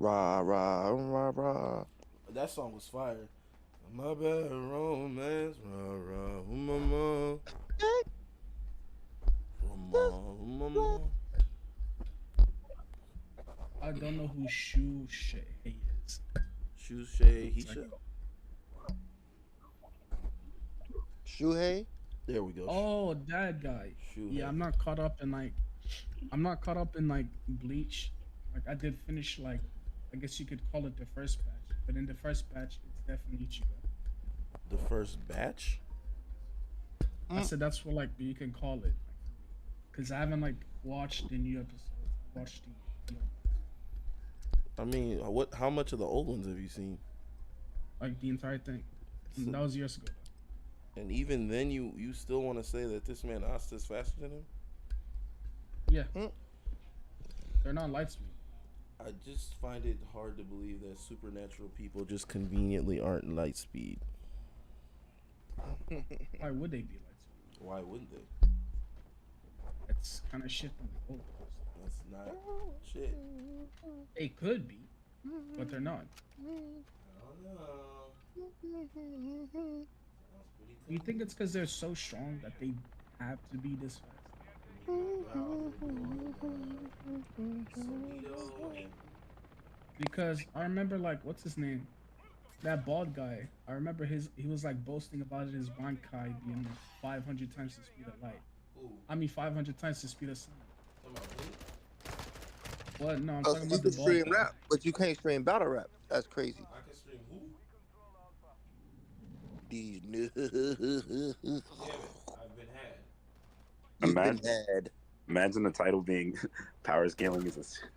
Rah rah rah rah. That song was fire. My bad romance, rah rah, mama, mama. I don't know who Shu Shay is. Shushay, It's like, Hisha. Shuhei. There we go. oh, that guy. Yeah, Shuhei. I'm not caught up in like Bleach. Like I did finish like, I guess you could call it the first batch, but in the first batch, it's definitely Ichigo. The first batch. I said that's what like you can call it, because I haven't like watched the new episodes. I watched the I mean, what? How much of the old ones have you seen? like the entire thing. So, And that was years ago. and even then, you still want to say that this man Asta's faster than him? Yeah, Mm. they're not light speed. I just find it hard to believe that supernatural people just conveniently aren't light speed. Why would they be light speed? Why wouldn't they? It's kind of shit from the goalpost. That's not shit. They could be, but they're not. I don't know. Sounds pretty You think it's because they're so strong that they have to be this fast? Because I remember like what's his name? That bald guy. I remember he was like boasting about his Bankai being like 500 times the speed of light. Ooh, I mean 500 times the speed of sound. come on, who? What? No, I'm Oh, talking so you about the can bald stream guy. rap, but you can't stream battle rap. That's crazy. I can stream who? These new. Damn it, I've been had. You've been Imagine, had. imagine the title being "Power Scaling is a Scam."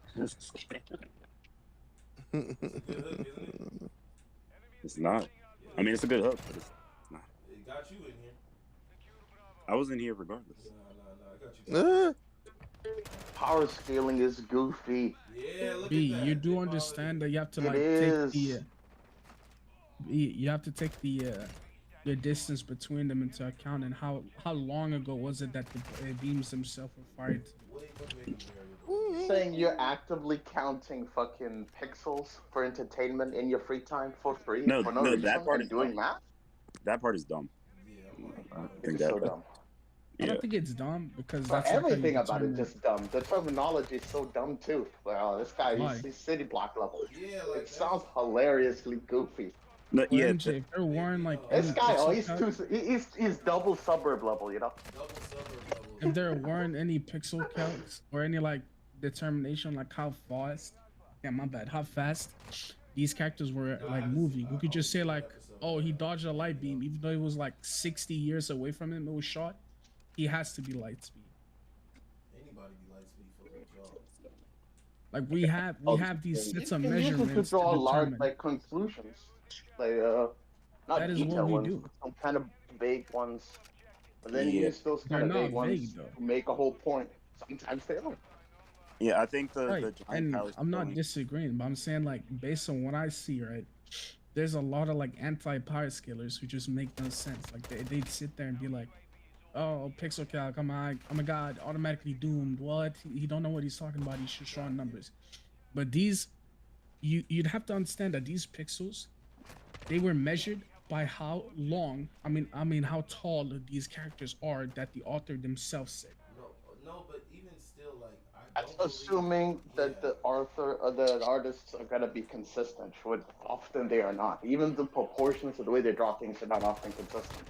It's a good hook, isn't it? It's not. I mean, it's a good hook, but it's not. It got you in here. I was in here regardless. No, I got you. Power scaling is goofy. Yeah, look B, at that. you do They understand that you have to It like is. take the B, you have to take the distance between them into account, and how long ago was it that the beams themselves were fired? Way too many variables. Saying you're actively counting fucking pixels for entertainment in your free time for free No, for no no, reason that part and is doing dumb. math? That part is dumb. Yeah, I'm like, I bro. think It's so that. dumb. I Yeah. don't think it's dumb because But that's not how you everything about it determine just dumb. The terminology is so dumb too. Well, this guy, why. he's city block level. Yeah, like It sounds hilariously goofy. No, Well, yeah. MJ, if they're wearing like This any guy, oh, pixel he's count, too, he's double suburb level, you know? double suburb levels. if they're wearing any pixel counts or any like determination, like how fast, yeah, my bad, how fast these characters were like moving, we could just say like, oh, he dodged a light beam, even though it was like 60 years away from him, it was shot. He has to be light speed. Anybody be light speed for the job. Like we have these You sets of can use it to measurements to draw large determine. like conclusions, like not That is what detailed we ones, do. but some kind of vague ones. But then you Yeah. use those They're kind of not vague ones vague, though. to make a whole point. Sometimes they are. Yeah, I think the Right, giant and power I'm not scaling. disagreeing, but I'm saying like based on what I see, right? There's a lot of like anti-power scalers who just make no sense. Like they'd sit there and be like, "Oh, pixel calc, oh my god, automatically doomed. What? He don't know what he's talking about. He's just showing numbers." But these, you'd have to understand that these pixels, they were measured by how long. I mean how tall these characters are that the author themselves said. No, but even still, like, I That's don't believe. assuming that Yeah. the author or the artists are gonna be consistent, which often they are not. Even the proportions of the way they draw things are not often consistent.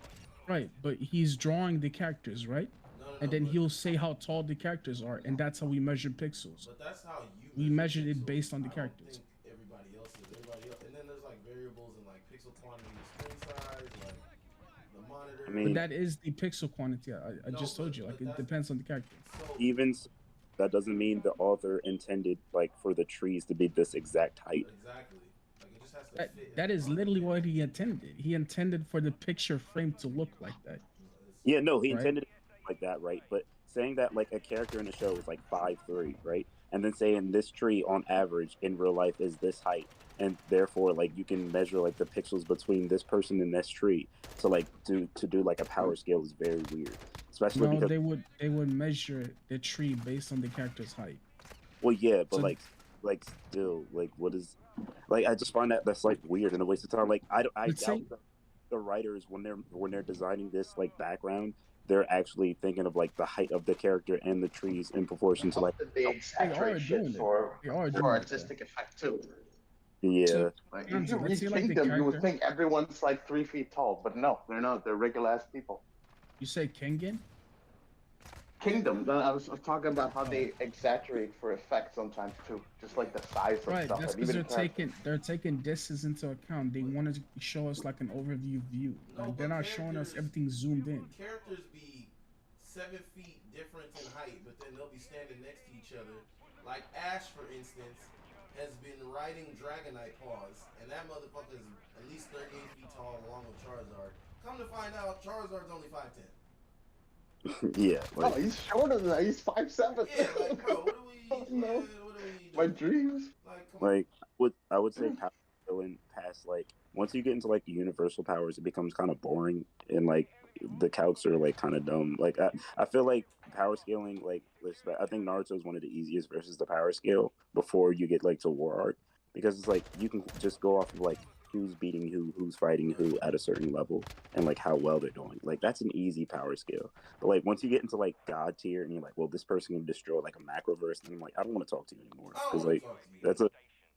Right, but he's drawing the characters, right? No, And then but, he'll say how tall the characters are, and that's how we measure pixels. but that's how you. We measure measured it pixels. based on the I don't characters. think everybody else is. Everybody else, and then there's like variables and like pixel quantity, screen size, like the monitor. I mean, But that is the pixel quantity. I No, just told but- you, like but it that's- depends on the character. So even that doesn't mean the author intended like for the trees to be this exact height. exactly, like it just has to That fit. in that the is font. literally what he intended. He intended for the picture frame to look like that. Yeah, no, he Right. intended it like that, right? But saying that like a character in the show is like 5'3", right? And then saying this tree on average in real life is this height, and therefore like you can measure like the pixels between this person and this tree to like to do like a power scale is very weird, especially No, because they would measure the tree based on the character's height. well, yeah, but So- like like still like what is like I just find that's like weird and a waste of time. Like I Let's doubt say the writers when they're designing this like background, they're actually thinking of like the height of the character and the trees in proportion to like Often they they are exaggerate shit doing it. for They are for doing it though. artistic effect too. So yeah. Like if you Hanzo, let's read say like the Kingdom, you would character. think everyone's like 3 feet tall, but no, they're not. They're regular ass people. You say Kengen? Kingdom, I was talking about how Oh, they exaggerate for effect sometimes too, just like the size of right. stuff That's and because even characters. they're taking distance into account. They want to show us like an overview view. No, Like they're but not showing us everything zoomed in. characters be 7 feet different in height, but then they'll be standing next to each other. Like Ash, for instance, has been riding Dragonite paws, and that motherfucker is at least 38 feet tall, along with Charizard. Come to find out, Charizard's only 5'10". Yeah, Oh, like he's shorter than that. He's 5'7". Yeah, like bro, what do we? Oh, no. What do we? My Do? dreams. Like, come on. like I would say power scaling past like once you get into like universal powers, it becomes kind of boring and like the calcs are like kind of dumb. Like I feel like power scaling like I think Naruto is one of the easiest versus the power scale before you get like to War Art because it's like you can just go off of like who's beating who's fighting who at a certain level, and like how well they're doing. Like that's an easy power scale. But like once you get into like God tier, and you're like, well, this person can destroy like a macroverse, and I'm like, I don't want to talk to you anymore because like that's a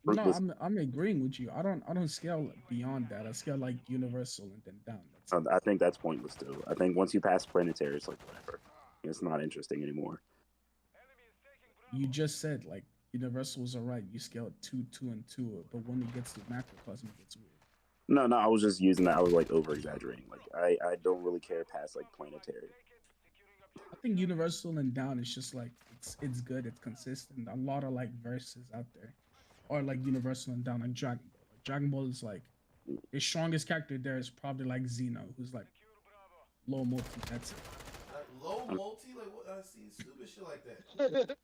No, fruitless. I'm agreeing with you. I don't scale beyond that. I scale like universal and then down. That's it. I think that's pointless too. I think once you pass planetary, it's like whatever. It's not interesting anymore. You just said like universals are right. You scale 2, 2, and 2, but when it gets to macrocosm, it gets weird. No, I was just using that. I was like over exaggerating. Like I don't really care past like planetary. I think universal and down is just like it's good. It's consistent. A lot of like verses out there, or like universal and down like Dragon Ball. Like Dragon Ball is like the strongest character there is probably like Zeno, who's like low multi. That's it. Low multi, like what? I see stupid shit like that.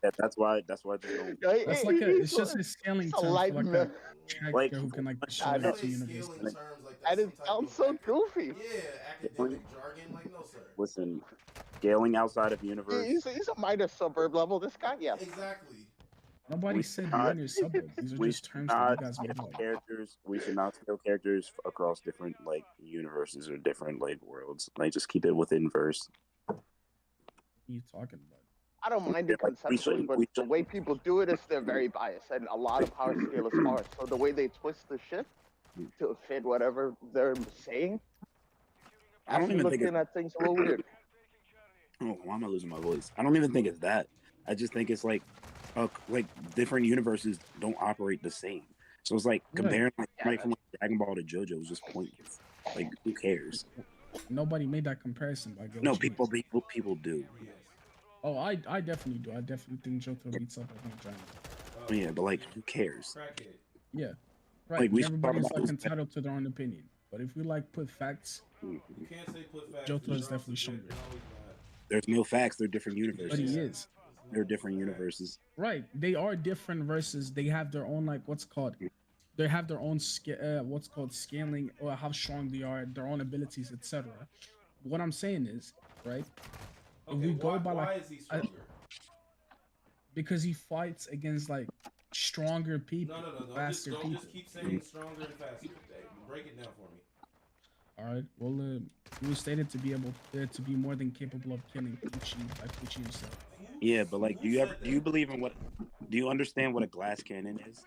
Yeah, that's why I just don't That's like a. It's just a scaling he's a term for light like man. a character like who can like destroy I I know. two say universes. scaling terms like And that's it some type sounds of so goofy. yeah, academic jargon. Like no sir. listen. Scaling outside of universe. He's a minor suburb level. This guy, yes. Exactly. Nobody We said not- minor suburbs. These are we just should terms that you not guys made scale up. characters. We should not scale characters across different like universes or different like worlds. Like just keep it within verse. What are you talking about? I don't mind it Yeah, like, we conceptually, shouldn't- but we the shouldn't- way people do it is they're very biased, and a lot of power scalers are. So the way they twist the shit to fit whatever they're saying, I don't actually even think looking at things a little weird. Oh, why am I losing my voice? I don't even think it's that. I just think it's like different universes don't operate the same. So it's like comparing like somebody from like, Dragon Ball to JoJo is just pointless. Like who cares? Nobody made that comparison, but I get what No, you mean. people do. Oh, I definitely do. I definitely think Jotaro beats up on Dragon Ball. Yeah, but like who cares? Crackhead. Yeah, right. Like, we should talk Everybody's about like those- entitled to their own opinion. But if we like put facts, You can't say put facts. Jotaro's because definitely you're stronger. always There's no facts. They're different but universes. he is. They're different universes. Right. They are different versus they have their own like what's called they have their own what's called scaling or how strong they are, their own abilities, etc. What I'm saying is, right? If we go by why like is he stronger? because he fights against like stronger people, No. Don't faster just people. keep saying stronger and faster. Break it down for me. All right. Well, he was stated to be able to be more than capable of killing Pucci by Pucci himself. Yeah, but like, do you believe in what? Do you understand what a glass cannon is?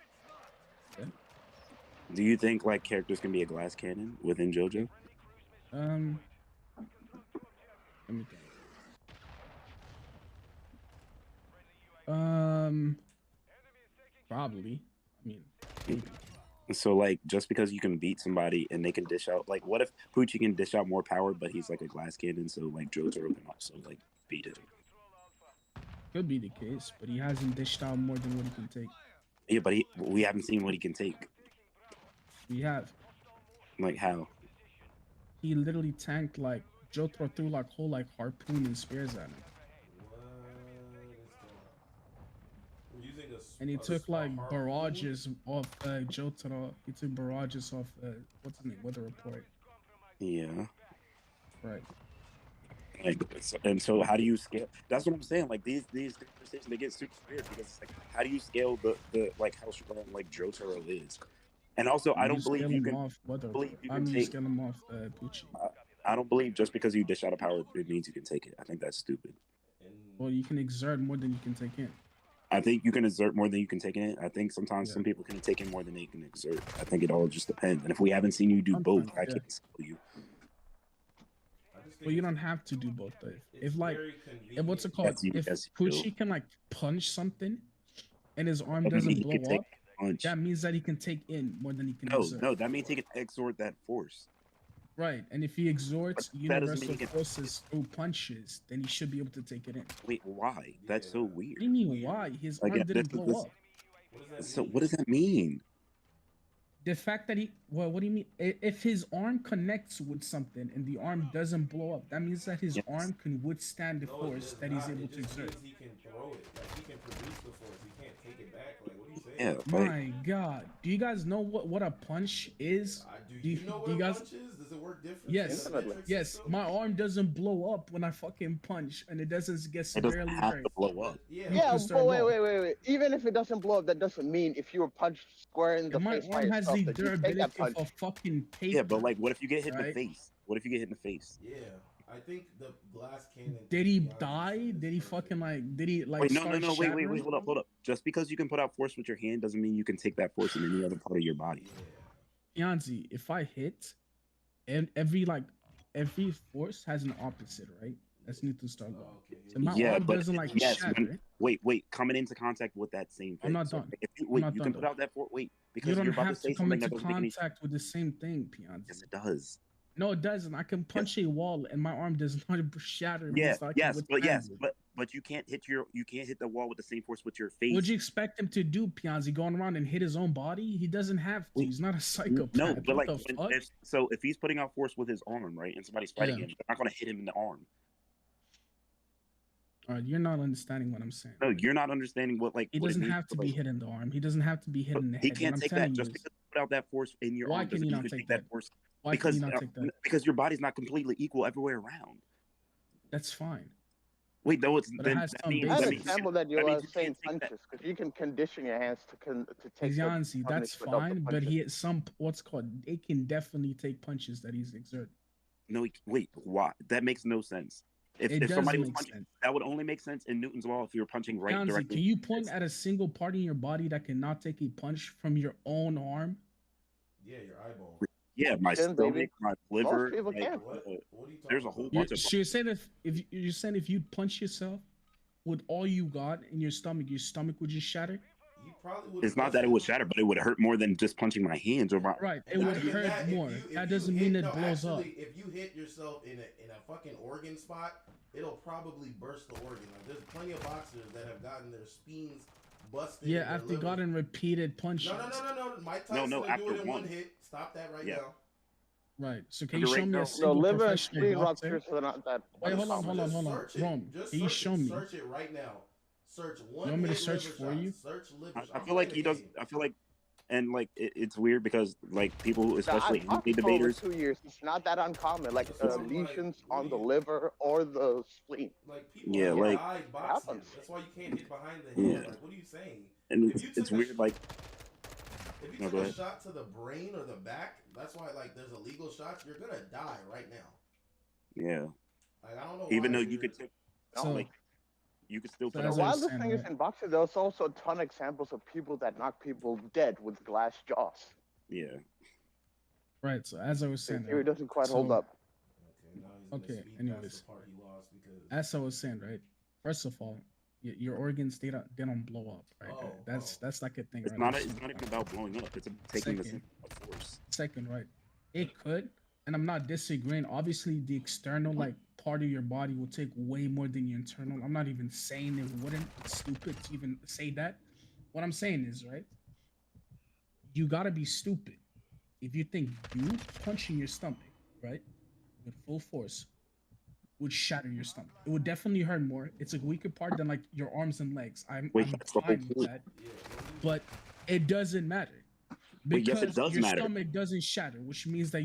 Yeah. Do you think like characters can be a glass cannon within JoJo? Let me think. Probably. I mean, maybe. So like, just because you can beat somebody and they can dish out, like, what if Pucci can dish out more power, but he's like a glass cannon, so like Jotaro can also like beat it? Could be the case, but he hasn't dished out more than what he can take. Yeah, but we haven't seen what he can take. We have. Like how? He literally tanked like Jotaro threw like whole like harpoon and spears at him, and he took like barrages off Jotaro. He took barrages off what's his name? Weather Report. Yeah. Right. And so how do you scale? That's what I'm saying. Like these conversations, they get super weird because it's like, how do you scale the like how strong like Jotaro is? And also, I You don't believe scale you them can off. Whether believe you I can mean, you take. scale them off Pucci. I don't believe just because you dish out a power, it means you can take it. I think that's stupid. And Well, you can exert more than you can take in. I think you can exert more than you can take in it. I think sometimes Yeah. some people can take in more than they can exert. I think it all just depends. And if we haven't seen you do both, Sometimes, I yeah. can't tell you. I just think Well, you it's- don't have to do both though. it's If like, very if convenient. what's it called? Yes, If yes, you do. Pucci can like punch something, and his arm That doesn't mean doesn't he can blow take up, a punch. that means that he can take in more than he can exert. No, that means he can exert that force. Right, and if he exerts But that doesn't mean universal he can- forces through punches, then he should be able to take it in. Wait, why? That's so Yeah. What weird. do you mean? Weird. Why his Like, arm yeah, didn't this- blow this- up? What does that So mean? what does that mean? The fact that he, well, what do you mean? If his arm connects with something and the arm doesn't blow up, that means that his Yes. arm can withstand the No, it force does that he's not. able It to just exert. means he can throw it. Like he can produce the force. He can't take it back. Like what are you saying? Yeah, like My God, do you guys know what a punch is? Do you know what you a guys? punch is? Does it work different? Yes, in the metric yes. system? My arm doesn't blow up when I fucking punch, and it doesn't get it doesn't severely have hurt. to blow up. Yeah. You Yeah, can start but low. wait. Even if it doesn't blow up, that doesn't mean if you were punched square in the And my face by arm has yourself the that you take durability that of punch. a fucking paper. Yeah, but like, what if you get hit in Right. the face? What if you get hit in the face? Yeah. I think the glass cannon. Did he beyond die? himself is Did he perfect. fucking like? Did he like Wait, no, start wait, shattering? hold up. Just because you can put out force with your hand doesn't mean you can take that force in any other part of your body. Yeah. Yanzi, if I hit, and every force has an opposite, right? That's Newton's star law. Oh, okay. So my Yeah, arm but doesn't like yes, shatter. wait, coming into contact with that same thing. I'm not So done. if you, I'm wait, not you done, can put though. out that force. Wait, because You don't you're about to have say to come something into that doesn't make any. contact with the same thing, Pianzi. Yes, it does. No, it doesn't. I can punch a wall and my arm does not shatter. It Yeah, means that I can withstand it. but you can't hit the wall with the same force with your face. What'd you expect him to do, Pianzi? Going around and hit his own body? He doesn't have to. Wait, He's not a psychopath. No, but What like, the fuck? if he's putting out force with his arm, right, and somebody's fighting Yeah. him, they're not going to hit him in the arm. All right, you're not understanding what I'm saying. No, you're not understanding what like. He what it doesn't means have to to, be like, hit in the arm. He doesn't have to be hit in the He head. can't What I'm take telling that you just is, because you put out that force in your why arm. can Doesn't he mean not you can take take that that? force why because can he not take that? because your body's not completely equal everywhere around. That's fine. Wait, no, it's But it then has that some means I basic- that means understand that you that are means you saying can't take that. punches because you can condition your hands to take the Yanzi, that's punches without the fine, but punches. he at some what's called they can definitely take punches that he's exerted. No, wait, why? That makes no sense. It If does somebody was make punching, sense. that would only make sense in Newton's law if you were punching right Yanzi, directly. can you point at a single part in your body that cannot take a punch from your own arm? Yeah, your eyeball. Yeah, my Chin, stomach, baby. my liver. people like, can. What? What are you talking there's a whole about? bunch of. So you're saying if you're saying if you punch yourself with all you got in your stomach would just shatter? You probably would. It's not that it would shatter, but it would hurt more than just punching my hands or my. Right, it And would not even hurt that, more. if That you doesn't hit- mean it no, blows up. actually, if you hit yourself in a fucking organ spot, it'll probably burst the organ. Like, there's plenty of boxers that have gotten their spines busted. Yeah, and their after liver- gotten repeated punches. No. Mike Tyson No, will after do it in one one. hit. Stop that right Yeah. now. Right. So can Under you show right me now- a No, No, single liver and professional spleen boxer? ruptures are not that. Wait, hold on, uncommon. hold on, hold on. Search it. Rom, Just can you search show it. me? Search it right now. Search one. You want me to hit search liver for shots. you? Search liver. I shots. feel like I'm he playing does. the I feel like, and like it's weird because like people, especially I've boxed MMA for over debaters. 2 years. It's not that uncommon. Like It's like, lesions what on do the you- liver or the spleen. Like people Yeah, have like- died boxing. happens. That's why you can't hit behind the head. Yeah. Like, what are you saying? And If you it's took a weird. Like, If you No, took go a ahead. shot to the brain or the back, that's why like there's illegal shots. You're gonna die right now. yeah. Like I don't know. Even why though you you're- could take, So, like, you could still So put as out. The I was wildest saying, thing is right? in boxing, there's also a ton of examples of people that knock people dead with glass jaws. Yeah. right. So as I was The saying, theory right, doesn't quite hold So- up. Okay, now he's gonna Okay, speak anyways. past the part he lost because. as I was saying, right. First of all, your organs they don't blow up, right? Oh, That's like a thing. It's right? not. That's- It's not even about blowing up. It's taking the Second. same force. Second, right? It could, and I'm not disagreeing. Obviously, the external like part of your body will take way more than your internal. I'm not even saying it wouldn't. It's stupid to even say that. What I'm saying is, right? You gotta be stupid if you think you punching your stomach, right, with full force, would shatter your stomach. It would definitely hurt more. It's a weaker part than like your arms and legs. I'm Wait, that's the whole fine with point. that, Yeah, what do you- but it doesn't matter. But yes, it Because does your matter. stomach doesn't shatter, which means that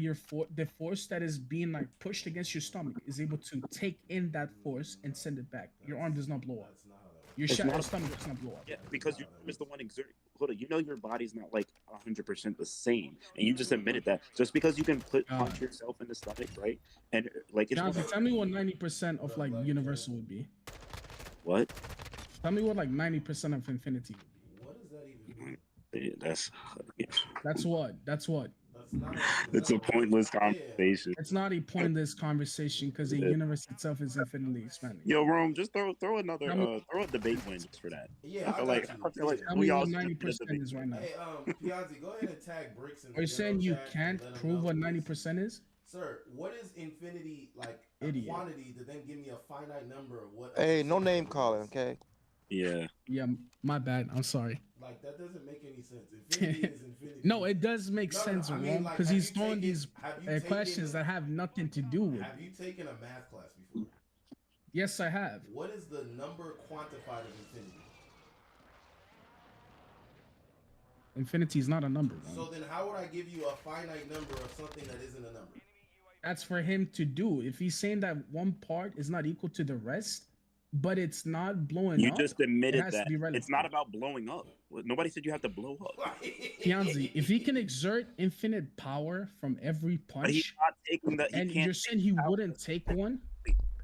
the force that is being like pushed against your stomach is able to take in that force and send it back. Your arm does not blow up. That's not how that works. Your It's not. stomach does not blow up. Yeah, because your arm is the one exerting. Hold on, you know your body's not like 100% the same, and you just admitted that. Just because you can punch yourself in the stomach, right? And like it's Jonathan, tell me what 90% of like Universal would be. what? Tell me what like 90% of Infinity would be. What does that even mean? Yeah, That's what. That's what. That's not. it's a pointless conversation. It's not a pointless conversation because the Yeah. universe itself is infinitely expanding. Yo, Rome, just throw another Tell me- throw a debate win just for that. Yeah, I feel I like got you. I feel like Tell we me all what should get a 90% debate is win. right now. Hey, Piazzi, go ahead and tag Bricks in the Are you saying you chat and can't let him prove know, what please. 90% is? Sir, what is infinity like? A Idiot. quantity to then give me a finite number of what? Hey, no name percentage calling, is. okay? Yeah. Yeah, my bad. I'm sorry. Like that doesn't make any sense. Infinity is infinity. No, it does make No, no, sense, I mean, Ron, like, because have he's you throwing taken- these have you taken- questions that have nothing to do with Have it. you taken a math class before? Yes, I have. What is the number quantified of infinity? Infinity is not a number, Ron. So then, how would I give you a finite number of something that isn't a number? That's for him to do. If he's saying that one part is not equal to the rest, but it's not blowing You up, just it admitted has that to be relative. it's not about blowing up. Nobody said you have to blow up. Pianzi, if he can exert infinite power from every But he's punch, not taking the. He and can't you're saying he power. wouldn't take one,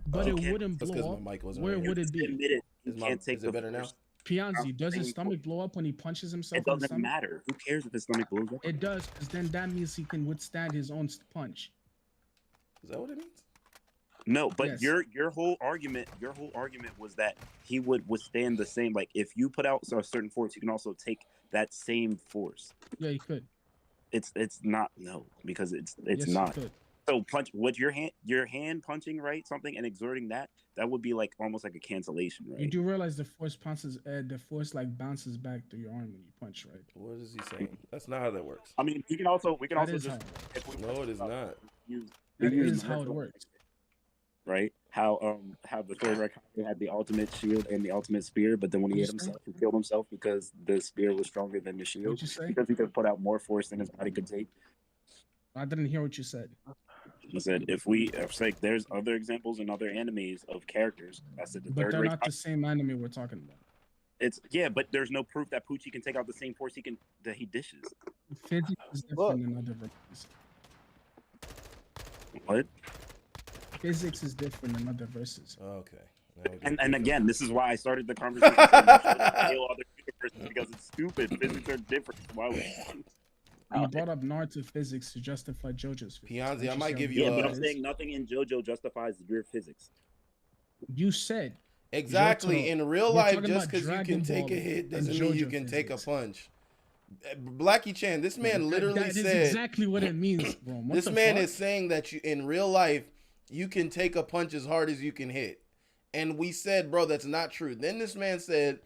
but You it can't- wouldn't That's blow 'cause up, my mic wasn't where right. would You it just be? admitted you Is my- can't take is it the better now? force. Pianzi, does his saying- stomach blow up when he punches himself It in the doesn't stomach? matter. Who cares if his stomach blows up? It does, because then that means he can withstand his own punch. Is that what it means? No, but Yes. your whole argument was that he would withstand the same. Like if you put out a certain force, you can also take that same force. Yeah, he could. It's not because it's Yes, not. he could. So punch with your hand punching right something and exerting that would be like almost like a cancellation, right? You do realize the force like bounces back through your arm when you punch, right? What is he saying? That's not how that works. I mean, we can also That is just how- if we No, it is not. use That use is how it Naruto, works. right? How the third Raikage had the ultimate shield and the ultimate spear, but then when he hit What'd you say? himself, he killed himself because the spear was stronger than the shield. What'd you say? Because he could put out more force than his body could take. I didn't hear what you said. I said if like there's other examples in other animes of characters. I said the But third they're Raikage. not the same anime we're talking about. It's but there's no proof that Poochie can take out the same force that he dishes. Physics is different than other verses. What? Physics is different than other verses. Okay. And again, this is why I started the conversation. Kill other universes because it's stupid. Physics are different. Why would You brought up Naruto physics to justify JoJo's physics. Pianzi, Don't I might see give how you Yeah, a- but it I'm is? saying nothing in JoJo justifies your physics. You said Exactly. Jotaro. In real We're life, talking just about because you Dragon can take Ball a hit and doesn't mean you JoJo can take a physics. punch. Blackie Chan, this man literally that is said. exactly what it means, bro. What This the man fuck? is saying that you in real life you can take a punch as hard as you can hit. And we said, bro, that's not true. Then this man said,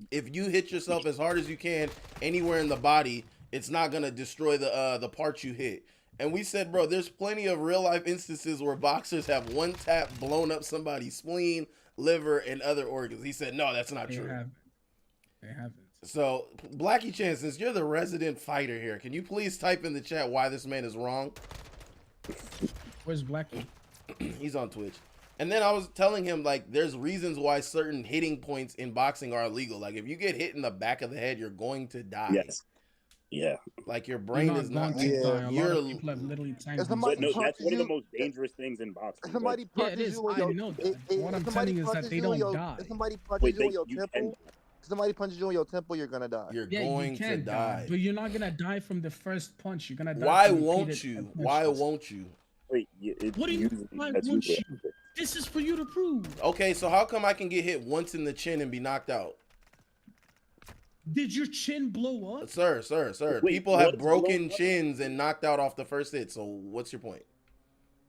if you hit yourself as hard as you can anywhere in the body, it's not gonna destroy the parts you hit. And we said, bro, there's plenty of real life instances where boxers have one tap blown up somebody's spleen, liver, and other organs. He said, no, that's not They true. haven't. They haven't. So, Blackie Chan, since you're the resident fighter here, can you please type in the chat why this man is wrong? Where's Blackie? He's on Twitch. And then I was telling him, like, there's reasons why certain hitting points in boxing are illegal. Like, if you get hit in the back of the head, you're going to die. Yes. Yeah. Like, your You're brain is not. going to die. A lot You're of people have literally tanked If somebody But no, punches that's one of the you- most dangerous things in boxing. Somebody Yeah, it punches is. you on I your. know that. if What I'm somebody telling you is that punches they you on don't your- die. If somebody punches Wait, you on your you temple, if somebody punches you on your temple, you're gonna die. You're Yeah, going you to can die. but you're not gonna die from the first punch. You're gonna die. Why from won't repeated you? punches. Why won't you? Wait, What do you mean, why won't you? This is for you to prove. Okay, so how come I can get hit once in the chin and be knocked out? Did your chin blow up? Sir. Wait, People have what's broken blown up? chins and knocked out off the first hit. So what's your point?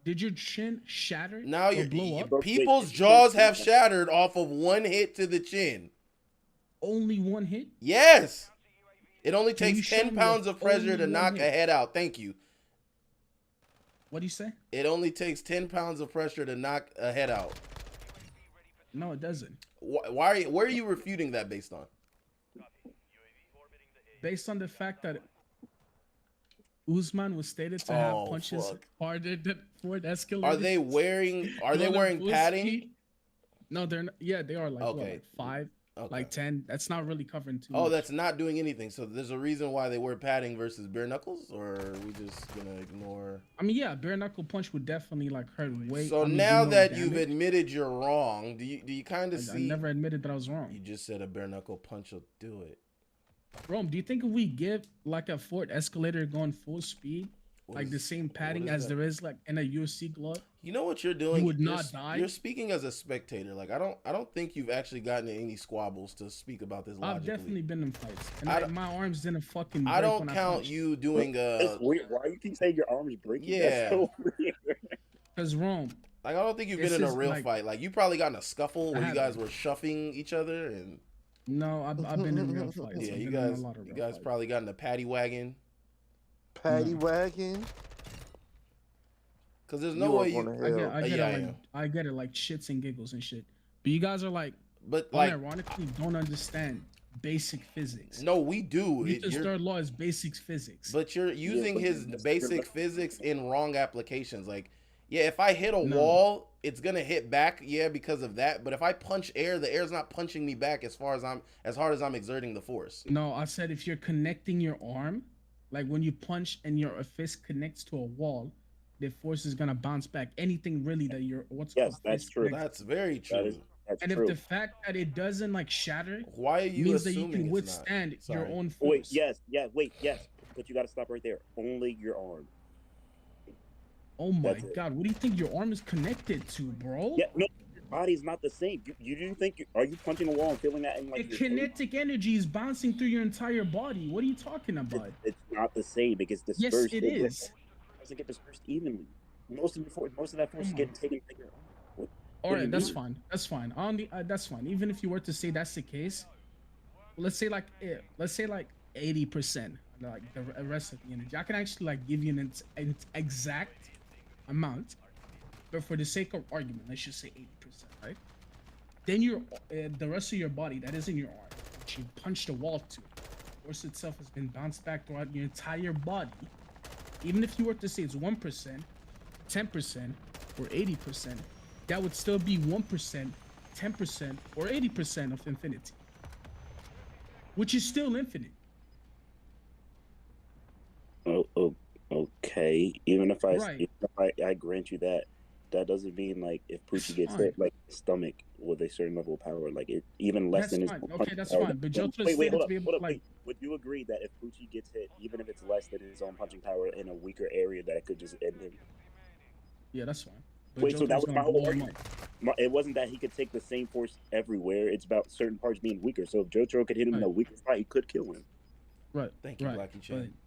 Did your chin shatter? Now or you're blow up? people's Wait, jaws have shattered off of one hit to the chin. Only one hit? Yes. It only Can you takes show 10 me pounds if of pressure only to one knock a hit? head out. Thank you. What do you say? It only takes 10 pounds of pressure to knock a head out. No, it doesn't. Where are you refuting that based on? Based on the fact that Usman was stated to have Oh, punches fuck. harder than Ford escalators. Are they wearing full padding? speed. No, they're not. Yeah, they are like what, Okay. like 5, Okay. like 10. That's not really covering too Oh, much. that's not doing anything. So there's a reason why they wear padding versus bare knuckles, or are we just gonna ignore? I mean, yeah, bare knuckle punch would definitely like hurt way. So I mean, do now more that you've damage. admitted you're wrong, do you kind of I see? never admitted that I was You wrong. just said a bare knuckle punch will do it. Rome, do you think if we give like a Ford escalator going full speed, What like the is- same padding is as that? there is like in a UFC glove? You know what you're doing? would You're not s- die? You're speaking as a spectator. Like I don't think you've actually gotten in any squabbles to speak about this logically. I've definitely been in fights, and I like, don't- my arms didn't fucking. I break don't when count punched. you doing That's weird. Why you keep saying your arms breaking? Yeah. That's so weird. Cause Rome, like I don't think you've This been in a is real like- fight. Like you probably got in a scuffle where you guys haven't. were shuffing each other and no, I've been in real fights. yeah, I've you been in guys a lot of you real guys fights. probably got in a paddy wagon. Paddy No. wagon. Cause there's no You way up you. on the I get, hill. I get yeah, I it, like am. I get it, like shits and giggles and shit. But you guys are like, But like, unironically, don't understand basic physics. no, we do. Newton's third law is basic physics. But you're using but his that's basic true. physics in wrong applications. Like, yeah, if I hit a No. wall, it's gonna hit back, yeah, because of that. But if I punch air, the air's not punching me back as hard as I'm exerting the force. No, I said if you're connecting your arm, like when you punch and your fist connects to a wall, the force is gonna bounce back. Anything really that you're Yes, that's fist true. connects- That's very true. That's And true. if the fact that it doesn't like shatter Why are you means that you assuming can it's withstand not? your Sorry. own force. Wait, yes. But you got to stop right there. Only your arm. Oh my That's it. god, what do you think your arm is connected to, bro? Yeah, no, your body's not the same. You do think are you punching a wall and feeling that in like The your kinetic energy is bouncing through your entire body. What are you talking face? about? It's not the same. It gets Yes, dispersed. it is. doesn't get dispersed evenly. Most of that force is Come getting on. taken by your arm. What All do you right, that's mean? fine. That's fine. That's fine. Even if you were to say that's the case, let's say like 80%, like the rest of the energy. I can actually like give you an exact amount, but for the sake of argument, let's just say 80%, right? Then your the rest of your body that isn't your arm, which you punched a wall to, the force itself has been bounced back throughout your entire body. Even if you were to say it's 1%, 10%, or 80%, that would still be 1%, 10%, or 80% of infinity, which is still infinite. Oh, okay. Even if Right. I grant you that, that doesn't mean like if Poochie gets fine. hit like stomach with a certain level of power, like it even less That's than his fine. own Okay, that's power, fine. But then- Jotaro wait, stated hold to up, be able hold to up, like. wait. Would you agree that if Poochie gets hit, even if it's less than his own punching power in a weaker area, that could just end him? Yeah, that's fine. But Wait, so that Jotaro's was my gonna whole blow him argument. up. It wasn't that he could take the same force everywhere. It's about certain parts being weaker. So if Jotaro could hit him in a Right. weaker spot, he could kill him. Right. Thank you, Right. Blackie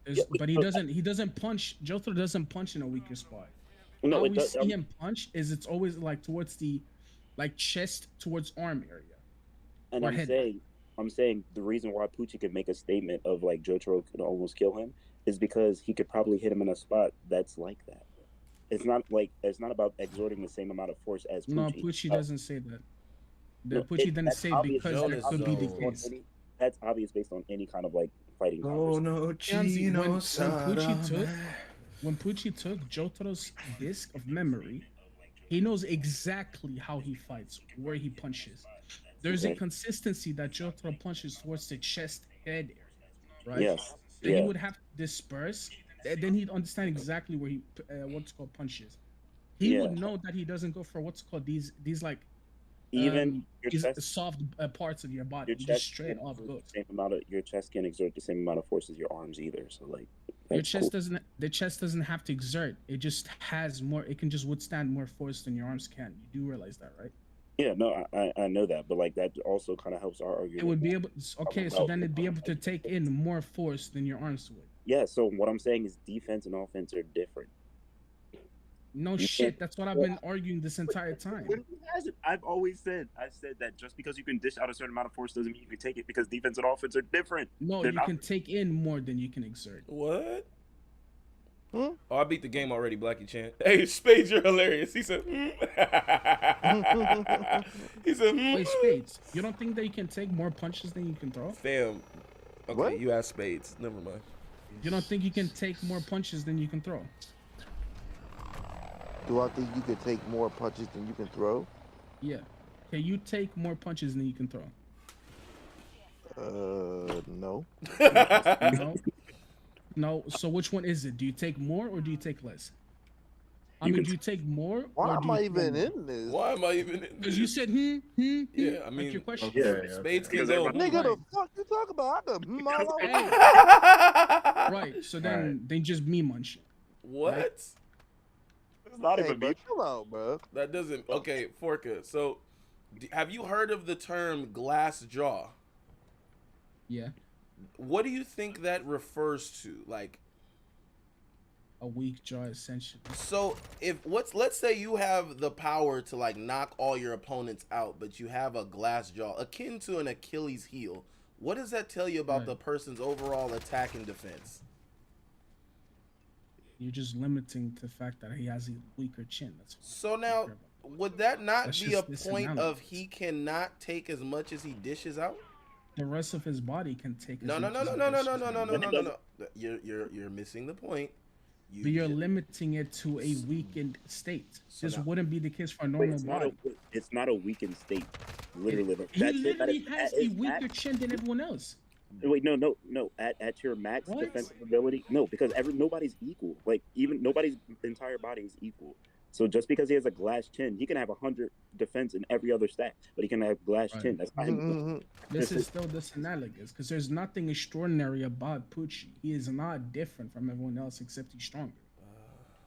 But, Chan. but he doesn't punch. Jotaro doesn't punch in a weaker spot. No, How it we does. see him punch is it's always like towards the, like chest towards arm area. And or I'm head. saying the reason why Poochie could make a statement of like Jotaro could almost kill him is because he could probably hit him in a spot that's like that. It's not about exerting the same amount of force as Poochie. No, Poochie doesn't say that. No, Poochie didn't that's say obvious because based that on could be the zone. case. That's obvious based on any kind of like fighting. Oh conversation. no, Chianzi, when Poochie took- Sarame. When Poochie took Jotaro's disc of memory, he knows exactly how he fights, where he punches. There's a Okay. consistency that Jotaro punches towards the chest head area, right? Yes. Then Yeah. he would have to disperse. Then he'd understand exactly where he what's called punches. He Yeah. would know that he doesn't go for what's called these like Even your these chest, soft parts of your body. your He chest just straight can't off exert goes. the same amount of your chest can't exert the same amount of force as your arms either. So like Your that's chest cool. doesn't. The chest doesn't have to exert. It just has more. It can just withstand more force than your arms can. You do realize that, right? Yeah, no, I know that, but like that also kind of helps our argument. It would be able. Okay, so about- then it'd be able to take in more force than your arms would. Yeah, so what I'm saying is defense and offense are different. No You shit. can't- That's what I've been arguing this entire time. I've always said, that just because you can dish out a certain amount of force doesn't mean you can take it because defense and offense are different. No, They're you not- can take in more than you can exert. What? Hmm? Oh, I beat the game already, Blackie Chan. Hey, Spades, you're hilarious. He said, hmm. He said, hmm. Wait, Spades, you don't think that you can take more punches than you can throw? Fam. Okay, What? you asked Spades. Never mind. You don't think you can take more punches than you can throw? Do I think you could take more punches than you can throw? Yeah. Can you take more punches than you can throw? No. No. No. So which one is it? Do you take more or do you take less? I mean, do you take more Why or do am I you throw even more? in this? Why am I even in Because this? you said Yeah, I like mean, your question. spades can Because go. everybody- Nigga, the Right. fuck you talking about? I could all over. Hey, right. So then just me munching. What? It's not Hey, even bro, me. chill out, bro. That doesn't. Okay, Forka. So, have you heard of the term glass jaw? Yeah. What do you think that refers to? Like, A weak jaw, essentially. so let's say you have the power to like knock all your opponents out, but you have a glass jaw, akin to an Achilles heel. What does that tell you about Right. the person's overall attack and defense? You're just limiting the fact that he has a weaker chin. That's So now, would that not That's be a just point of disanalysis. he cannot take as much as he dishes out? the rest of his body can take. No, as no, much no, as no, it no, no, wishes. no, no, no, no, When no, it no, does- no. You're missing the point. But you're ju- limiting it to a weakened state. So This now- wouldn't be the case for a Wait, normal it's not body. it's not a weakened state. Literally, like, He that shit that literally is has at a his weaker max- chin than everyone else. Wait, no. At your max What? defensive ability, no, because nobody's equal. Like even nobody's entire body is equal. So just because he has a glass chin, he can have 100 defense in every other stat, but he can have glass Right. chin. That's not him. Mhm. This This is still disanalogous because there's nothing extraordinary about Pucci. He is not different from everyone else except he's stronger.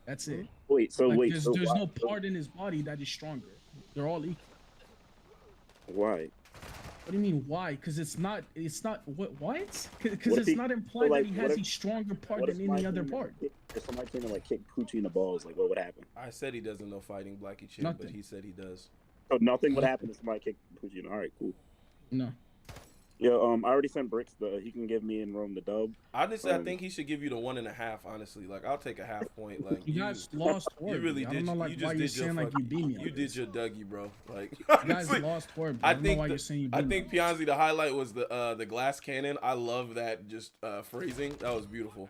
That's it. Wait, so Like, wait, there's so there's why, no part in his body that is stronger. They're all equal. why? What do you mean why? Because it's not what? Because What it's if he- not implied so, like, that he what has if- a stronger part What if than somebody any other came and, part. If somebody came and like kicked Poochie in the balls, like what would happen? I said he doesn't know fighting Blackie Chin, but Nothing. he said he does. So nothing would Nothing. happen if somebody kicked Poochie in. All right, cool. No. Yeah, I already sent Bricks he can give me and Rome the dub. Honestly, I Um, think he should give you the 1.5. Honestly, like I'll take a half point. Like You guys lost you horribly. really I did. don't know like you why just you're did your saying like you beat me. on You did this. your Dougie, bro. Like You guys honestly, lost horribly. I I don't know think why the- you're saying you beat I me. think Pianzi, the highlight was the glass cannon. I love that just phrasing. That was beautiful.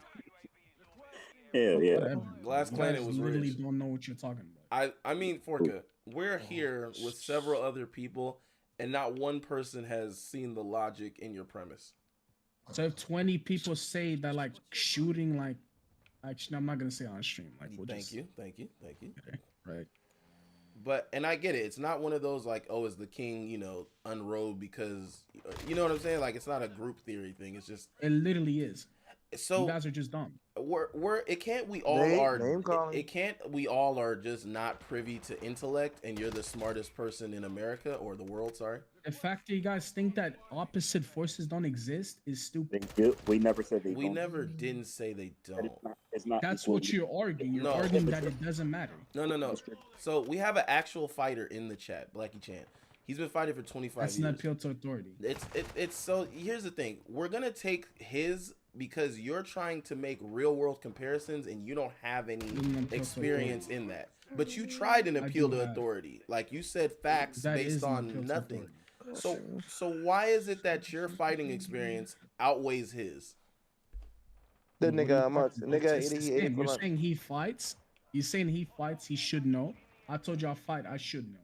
Yeah. Whatever. Glass You Cannon guys was literally rich. don't know what you're talking about. I mean, Forka, we're here with several other people, and not one person has seen the logic in your premise. So if 20 people say that like shooting like actually I'm not gonna say on stream like we'll Thank just, you. right. But and I get it. It's not one of those like, oh, is the king, unrobed because you know what I'm saying? Like it's not a group theory thing. It's just It literally is. so You guys are just dumb. it can't we all Name- are name calling. it can't we all are just not privy to intellect and you're the smartest person in America or the world, sorry. The fact that you guys think that opposite forces don't exist is stupid. They do. We never said they We don't. never didn't say they But don't. It's not That's equal. what you're arguing. You're No. arguing that it doesn't matter. No. So we have an actual fighter in the chat, Blackie Chan. He's been fighting for 25 That's years. not appeal to authority. It's so here's the thing. We're gonna take his because you're trying to make real world comparisons and you don't have any Doesn't appeal to experience in that. But you tried an I appeal do to have. authority. Like you said facts That based is an appeal on to nothing. authority. So why is it that your fighting experience outweighs his? That What are nigga, you I'm out. talking about? Nigga, It's the 80, same. 80 You're for lunch. saying he fights. You're saying he fights. He should know. I told you I fight. I should know.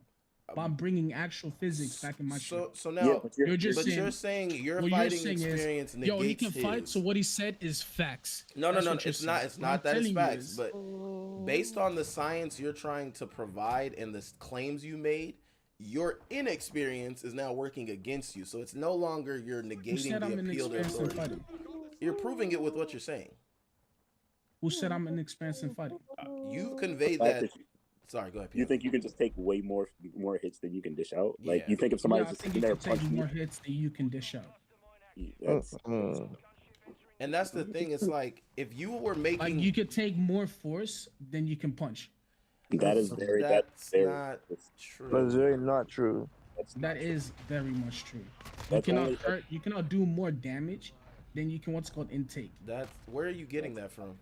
But I'm bringing actual physics back in my So shit. so now Yeah, but You're just but saying. you're saying your what you're fighting saying experience is, yo, he negates can fight. his. So what he said is facts. No, That's no, what you're it's not. saying. It's What I'm not that it's telling you facts, is- but based on the science you're trying to provide and the claims you made, your inexperience is now working against you. So it's no longer you're Who negating said the I'm appeal to inexperienced in authority. fighting? You're proving it with what you're saying. Who said I'm inexperienced in fighting? You've conveyed fact that. that Sorry, go ahead. You Piano. think you can just take way more hits than you can dish out? Like Yeah. you think if Yeah, somebody's I just think sitting you there can take punching more you, hits than you can dish out. that's And that's the thing. It's like if you were making Like you could take more force than you can punch. that is very that's very not that's, true. That's very not true. that's That is very much true. You That's cannot only- hurt. You cannot do more damage than you can what's called intake. That's where are you getting that from?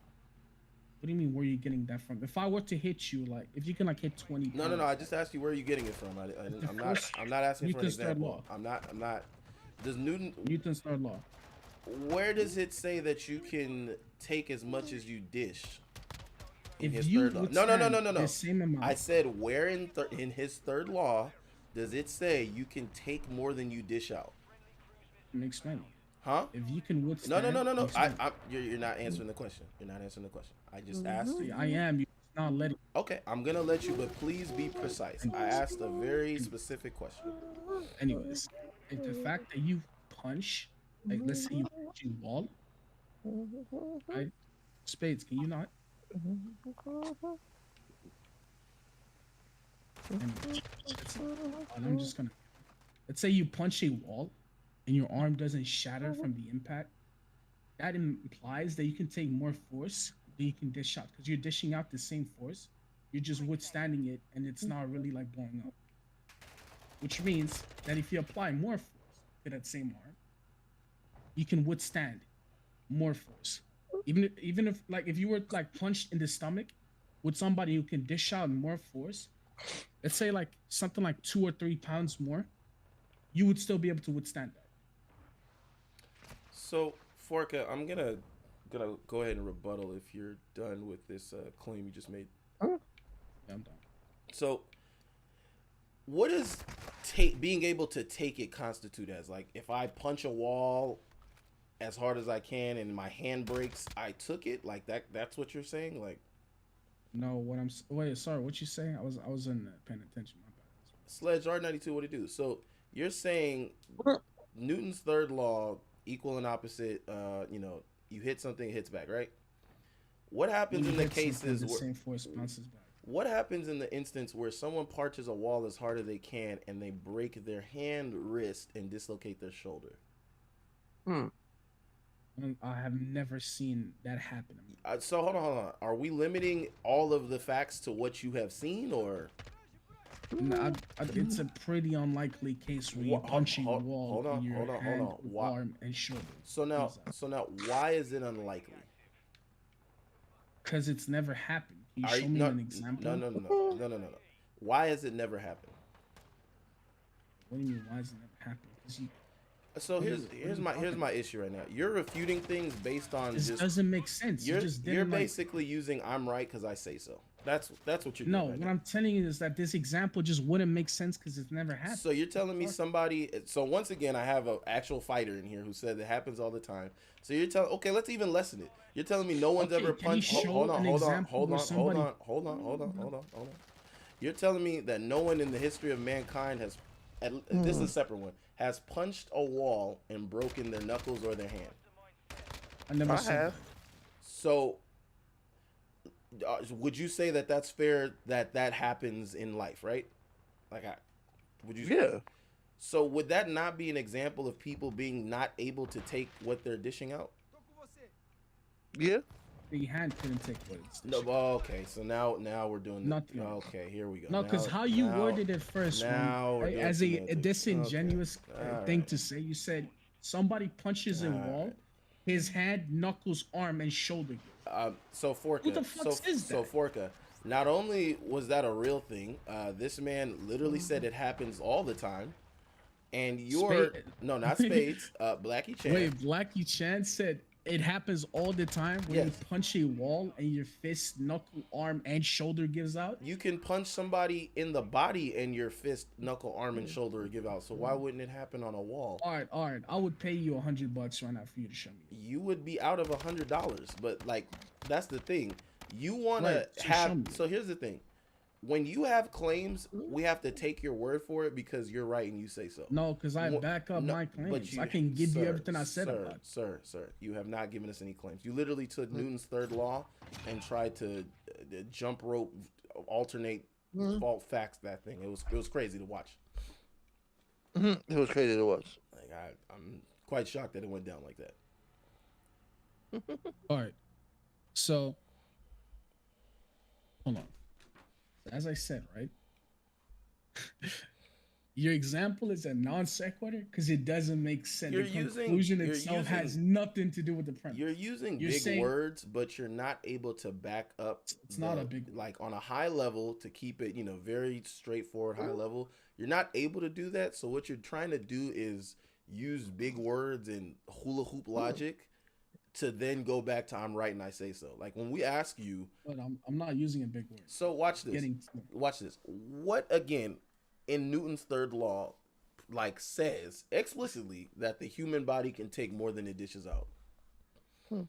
What do you mean? Where are you getting that from? If I were to hit you, like if you can like hit 20. No. times, I just asked you where are you getting it from. I'm not. First, I'm not asking for an Newton's third example. law. I'm not. Does Newton? Newton's third law. where does it say that you can take as much as you dish? In If his you third law. would No. stand the same amount, I said where in his third law does it say you can take more than you dish out? I'm explaining. Huh? If you can No. withstand, I'm explaining. You're not answering the question. You're not answering the question. I just asked you. I am. You're not letting. Okay, I'm gonna let you, but please be precise. I asked a very specific question. Anyways, if the fact that you punch, like let's say you punch a wall, right? Spades, can you not? Anyways, and I'm just gonna. Let's say you punch a wall, and your arm doesn't shatter from the impact. That implies that you can take more force than you can dish out, because you're dishing out the same force. You're just withstanding it, and it's not really like blowing up. Which means that if you apply more force to that same arm, you can withstand more force. Even if like if you were like punched in the stomach with somebody who can dish out more force, let's say like something like 2 or 3 pounds more, you would still be able to withstand that. So, Forka, I'm gonna go ahead and rebuttal if you're done with this claim you just made. Yeah, I'm done. So, what does being able to take it constitute as? Like, if I punch a wall as hard as I can and my hand breaks, I took it? Like that's what you're saying? Like, No, wait, sorry, what you say? I wasn't paying attention. My bad. Sledge R92, what do you do? So, you're saying Newton's third law, equal and opposite, you hit something, it hits back, right? What happens in the cases the where same force bounces back? what happens in the instance where someone punches a wall as hard as they can and they break their hand, wrist, and dislocate their shoulder? I have never seen that happen. So hold on. Are we limiting all of the facts to what you have seen, or? No, it's a pretty unlikely case where you're punching a wall in your hand, arm, and shoulder. So now, why is it unlikely? Because it's never happened. Can you show me an example? No. Why has it never happened? What do you mean? Why has it never happened? Because you. So here's my issue right now. You're refuting things based on This just doesn't make sense. You're basically using "I'm right" because I say so. That's what you're doing. No, right what now. I'm telling you is that this example just wouldn't make sense because it's never happened. So you're telling me somebody. So once again, I have an actual fighter in here who said it happens all the time. So you're telling. Okay, let's even lessen it. You're telling me no one's ever punched. Hold on. You're telling me that no one in the history of mankind has. This is a separate one. Has punched a wall and broken their knuckles or their hand. I never said that. So, would you say that that's fair that happens in life, right? Like, would you? Yeah. So, would that not be an example of people being not able to take what they're dishing out? Yeah. The hand couldn't take what it's. No. Okay. So now we're doing nothing. Okay. Here we go. No, because how you worded it first, right, as a disingenuous thing to say, you said somebody punches a wall, his hand, knuckles, arm, and shoulder. So Forka. Who the fuck is that? So Forka. Not only was that a real thing, this man literally said it happens all the time, and not Spades. Blackie Chan. Wait, Blackie Chan said. It happens all the time when you punch a wall and your fist, knuckle, arm, and shoulder gives out. You can punch somebody in the body and your fist, knuckle, arm, and shoulder give out. So why wouldn't it happen on a wall? All right. I would pay you $100 right now for you to show me. You would be out of $100, but like that's the thing. You want to have. So here's the thing. When you have claims, we have to take your word for it because you're right and you say so. No, because I back up my claims. I can give you everything I said about it. Sir, you have not given us any claims. You literally took Newton's third law and tried to jump rope, alternate fault facts. That thing. It was crazy to watch. It was crazy to watch. Like I'm quite shocked that it went down like that. All right. So, hold on. As I said, right? Your example is a non sequitur because it doesn't make sense. The conclusion itself has nothing to do with the premise. You're using big words, but you're not able to back up. It's not a big like on a high level to keep it, very straightforward high level. You're not able to do that. So what you're trying to do is use big words and hula hoop logic to then go back to I'm right and I say so. Like when we ask you, But I'm not using a big word. so watch this. Getting Watch this. What again in Newton's third law like says explicitly that the human body can take more than it dishes out? so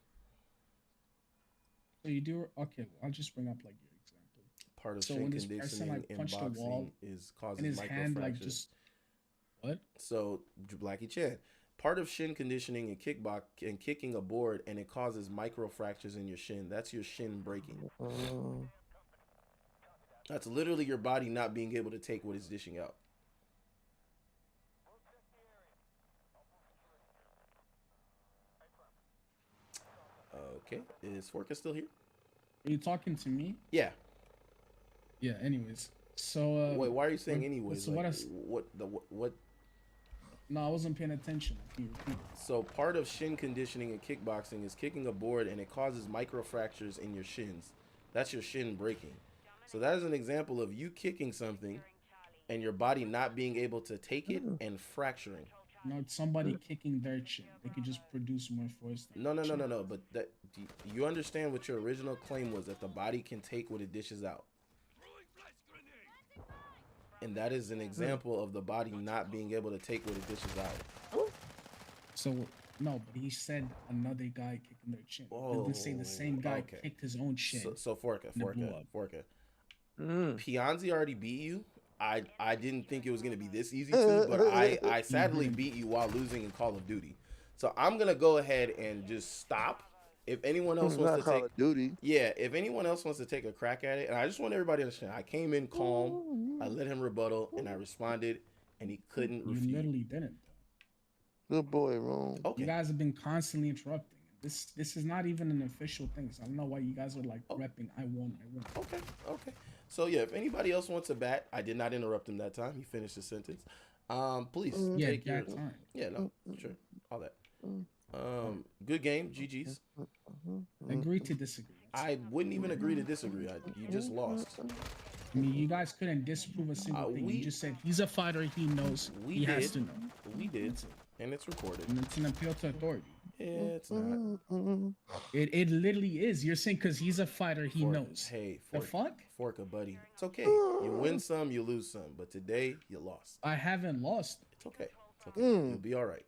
you do okay. I'll just bring up like your example. Part of So shin when this person conditioning like in punched the wall boxing is and causing his hand like microfractures. just what? So Blackie Chan, part of shin conditioning and kicking a board and it causes microfractures in your shin. That's your shin breaking. That's literally your body not being able to take what it's dishing out. Okay, is Forka still here? Are you talking to me? Yeah. Yeah. Anyways, so Wait, why are you saying anyways? So Like, what? what? No, I wasn't paying attention. Can you repeat? So part of shin conditioning and kickboxing is kicking a board and it causes microfractures in your shins. That's your shin breaking. So that is an example of you kicking something and your body not being able to take it and fracturing. No, it's somebody kicking their chin. They could just produce more force. No. But that you understand what your original claim was, that the body can take what it dishes out. And that is an example of the body not being able to take what it dishes out. So no, but he said another guy kicking their chin. He Oh, didn't say the same guy okay. kicked his own chin. So Forka. And it blew up. Pianzi already beat you. I didn't think it was gonna be this easy too, but I sadly beat you while losing in Call of Duty. So I'm gonna go ahead and just stop. If anyone else wants to Call take of Duty. Yeah, if anyone else wants to take a crack at it, and I just want everybody to understand, I came in calm, I let him rebuttal, and I responded, and he couldn't You refute. literally didn't. Good boy, Rome. Okay. You guys have been constantly interrupting. This is not even an official thing. So I don't know why you guys are like repping. I won. Okay. So yeah, if anybody else wants a bat, I did not interrupt him that time. He finished his sentence. Please Yeah, take your that time. Yeah, no, sure, all that. Good game, GG's. Agree to disagree. I wouldn't even agree to disagree. You just lost. I mean, you guys couldn't disprove a single thing. You just said he's a fighter. He knows. He has to know. We did, and it's recorded. And it's an appeal to authority. Yeah, it's not. It literally is. You're saying because he's a fighter, he knows. Hey, the fuck? Forka, buddy. It's okay. You win some, you lose some. But today, you lost. I haven't lost. It's okay. It's okay. You'll be all right.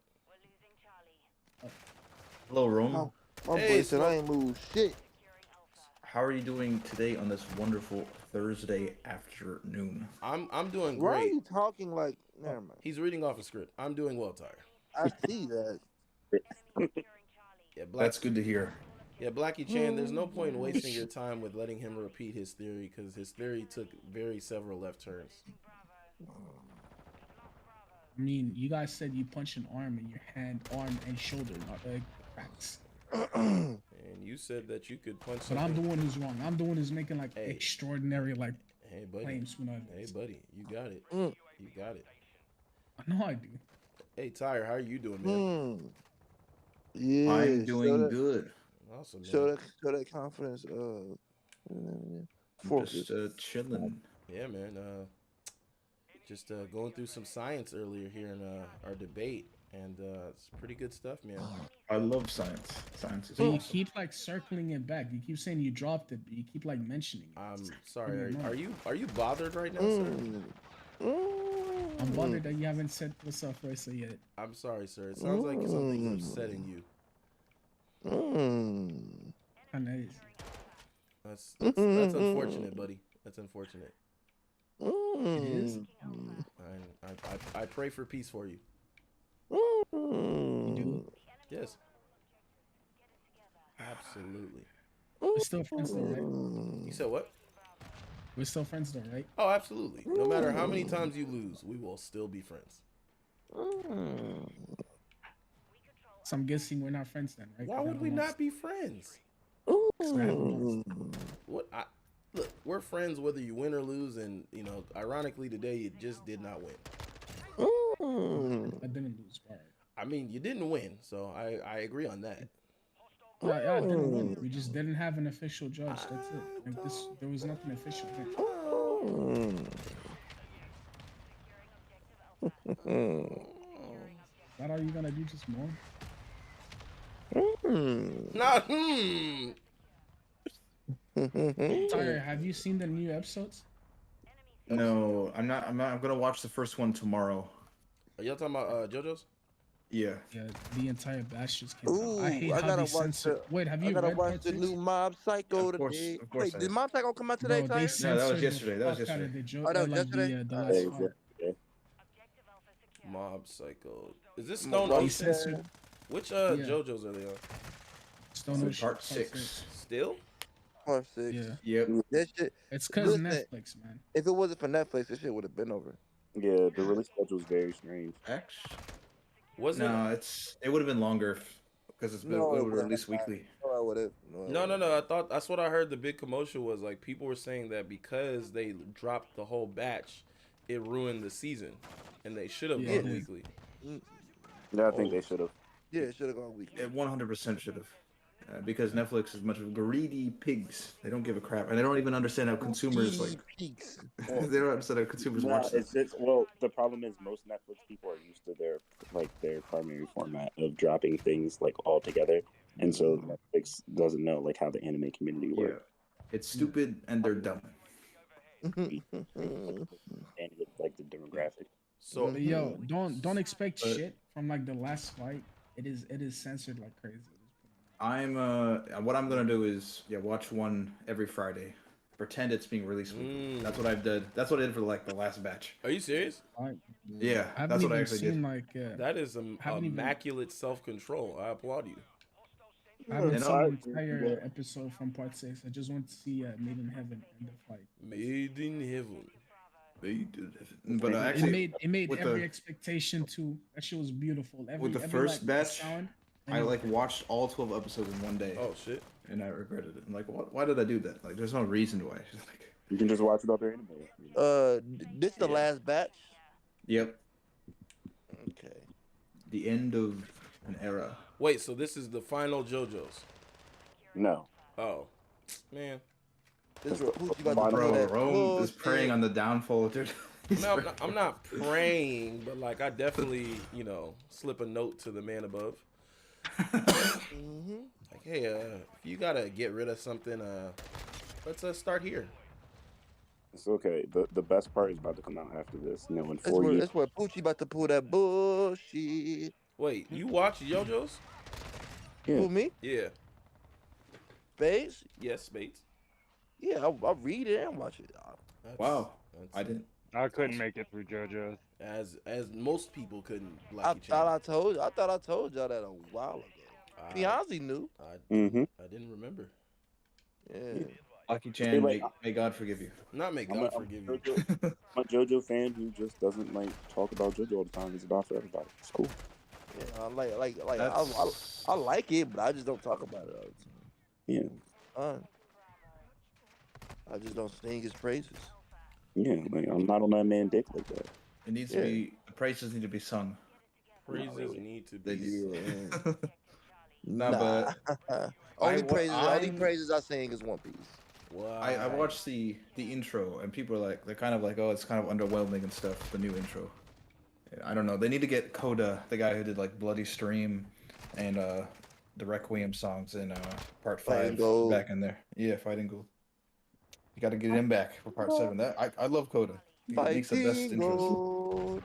Hello, Rome. My Hey, boy said I ain't moved shit. How are you doing today on this wonderful Thursday afternoon? I'm doing Why are great. you talking like? Never mind. He's reading off a script. I'm doing well, Tyre. I see that. Yeah, That's good to hear. Yeah, Blackie Chan, there's no point in wasting your time with letting him repeat his theory because his theory took several left turns. I mean, you guys said you punch an arm in your hand, arm, and shoulder, not leg cracks. And you said that you could punch But I'm something. the one who's wrong. I'm the one who's making like Hey. extraordinary like Hey, buddy. claims when I Hey, buddy. You got it. Mm. You got it. I know I do. Hey, Tyre, how are you doing, man? Yeah. I'm doing good. Awesome, man. Show that confidence. Focus. Just chilling. Yeah, man. Just going through some science earlier here in our debate, and it's pretty good stuff, man. I love science. Science is So you awesome. keep like circling it back. You keep saying you dropped it, but you keep like mentioning it. I'm sorry. Pretty Are you bothered right now, sir? I'm bothered that you haven't said what's up first yet. I'm sorry, sir. It sounds like something's upsetting you. Kinda is. That's unfortunate, buddy. That's unfortunate. It is. I pray for peace for you. You do. Yes. Absolutely. We're still friends though, right? You said what? We're still friends though, right? Oh, absolutely. No matter how many times you lose, we will still be friends. So I'm guessing we're not friends then, right? Why would we not be friends? What? Look, we're friends whether you win or lose, and ironically today you just did not win. I didn't lose, right? I mean, you didn't win, so I agree on that. Yeah, I didn't win. We just didn't have an official judge. That's it. Like this, there was nothing official. that all you gonna do? Just more? Nah, Tyler, have you seen the new episodes? No, I'm not. I'm gonna watch the first one tomorrow. Are y'all talking about JoJo's? Yeah. Yeah, the entire batch just came out. I Ooh, hate I how gotta they watch censor. Wait, have I you gotta read watch part the 6? new Mob Psycho Of course today. I Wait, did did. Mob Psycho come out today, Bro, they Tyler? censored No, that was yesterday. the That was fuck out of yesterday. the Oh, that was like yesterday? the Alright. last Yeah, part. yeah. Mob Psycho. Is this Mob Stone They Psycho. Ocean? censored Which Yeah. JoJo's are they on? Stone So Ocean part 6. Still? Part 6. Yeah, Yep. That shit. it's cause Listen, Netflix, man. if it wasn't for Netflix, this shit would have been over. Yeah, the release schedule is very strange. X. Was it? No, it would have been longer because it No, it would wouldn't release have not. weekly. No, I would have. No. I thought that's what I heard. The big commotion was like people were saying that because they dropped the whole batch, it ruined the season, and they should have Yeah, gone it weekly. Yeah, I think they should have. Yeah, it should have gone weekly. It 100% should have. Because Netflix is much of greedy pigs. They don't give a crap, and they don't even understand how consumers like. Peaks. They don't understand how consumers Nah, watch this. the problem is most Netflix people are used to their primary format of dropping things like all together, and so Netflix doesn't know like how the anime community Yeah, works. it's stupid and they're dumb. And it's like the demographic. So But yo, don't expect But- shit from like the last fight. It is censored like crazy. I'm what I'm gonna do is watch one every Friday. Pretend it's being released weekly. That's what I've done. That's what I did for like the last batch. are you serious? Yeah, I haven't that's what I even actually seen did. like That is Haven't even- immaculate self-control. I applaud you. I haven't And seen I'll- the entire episode from part 6. I just want to see Made in Heaven in the fight. Made in heaven. But actually, It made with every the- expectation too. That shit was beautiful. with the every, first like, batch, sound, I like watched all 12 episodes in one day, Oh shit. and I regretted it. I'm like, why did I do that? Like, there's no reason why. Just like, You can just watch it other anime. This the last batch. yep, Okay. the end of an era. Wait, so this is the final JoJo's? No. Oh, man. This who's you about to Bro, throw that Rome is bullshit. praying on the downfall of their. No, I'm not praying, but like I definitely, slip a note to the man above. Mhm. Like, hey, if you gotta get rid of something, let's start here. It's okay. The best part is about to come out after this. You know, in That's 4 where, years. that's where Poochie about to pull that bullshit. Wait, you watch JoJo's? Yeah. Who, me? Yeah. Bates? Yes, Bates. Yeah, I read it and watch it. That's- Wow, that's- I didn't. I couldn't make it through JoJo's. As most people couldn't. I Like each thought other. I thought I told y'all that a while ago. Beyonce knew. Mm-hmm. I didn't remember. Yeah. Lucky Chan, like- may God forgive you. Not make I'm God a forgive you. I'm a JoJo fan who just doesn't like talk about JoJo all the time. He's about for everybody. It's cool. Yeah, I like That's- I like it, but I just don't talk about it all the time. Yeah. I just don't sing his praises. Yeah. Like, I'm not on that man dick like that. It needs to be. The praises need to be sung. Praises really. need to They be. do. Nah, but only I'm- praises I sing is One Piece. Wow. I watched the intro, and people are like, they're kind of like, oh, it's kind of underwhelming and stuff. The new intro. I don't know. They need to get Coda, the guy who did like Bloody Stream, and the Requiem songs in part Fighting 5 Gold. back in there. Yeah, Fighting Gold. You got to get him back for part 7. That I love Coda. He makes the best Fighting intros. Gold.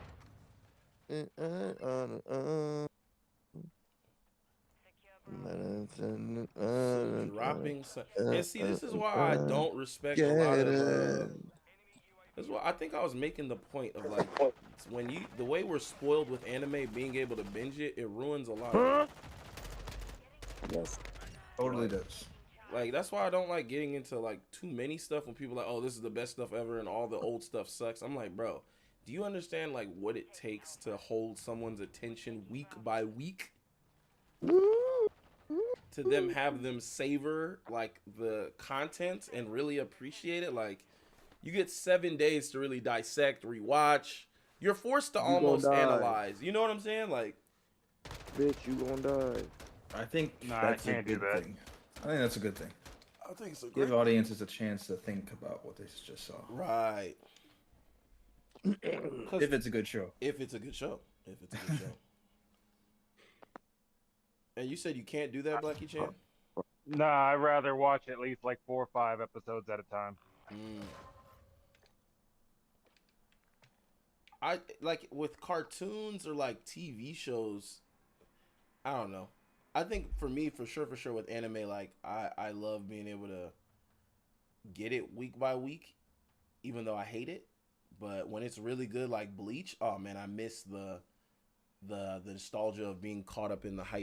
Dropping. And see, this is why I don't respect a lot of. This is why I think I was making the point of like when the way we're spoiled with anime, being able to binge it, it ruins a lot. Of Yes. Totally does. Like that's why I don't like getting into like too many stuff when people are like, oh, this is the best stuff ever, and all the old stuff sucks. I'm like, bro, do you understand like what it takes to hold someone's attention week by week? To them have them savor like the content and really appreciate it. Like you get 7 days to really dissect, rewatch. You're forced to gonna almost die. analyze. You know what I'm saying? Like, Bitch, you gonna die. I think Nah, I that's a can't do good that. thing. I think that's a good thing. I think it's a Give audiences a chance to think about what they just saw. right. If it's a good show. If it's a good show. If it's a good show. And you said you can't do that, Blackie Chan? Nah, I'd rather watch at least like 4 or 5 episodes at a time. I like with cartoons or like TV shows. I don't know. I think for me, for sure, with anime, like I love being able to get it week by week, even though I hate it. But when it's really good, like Bleach, oh man, I miss the nostalgia of being caught up in the hype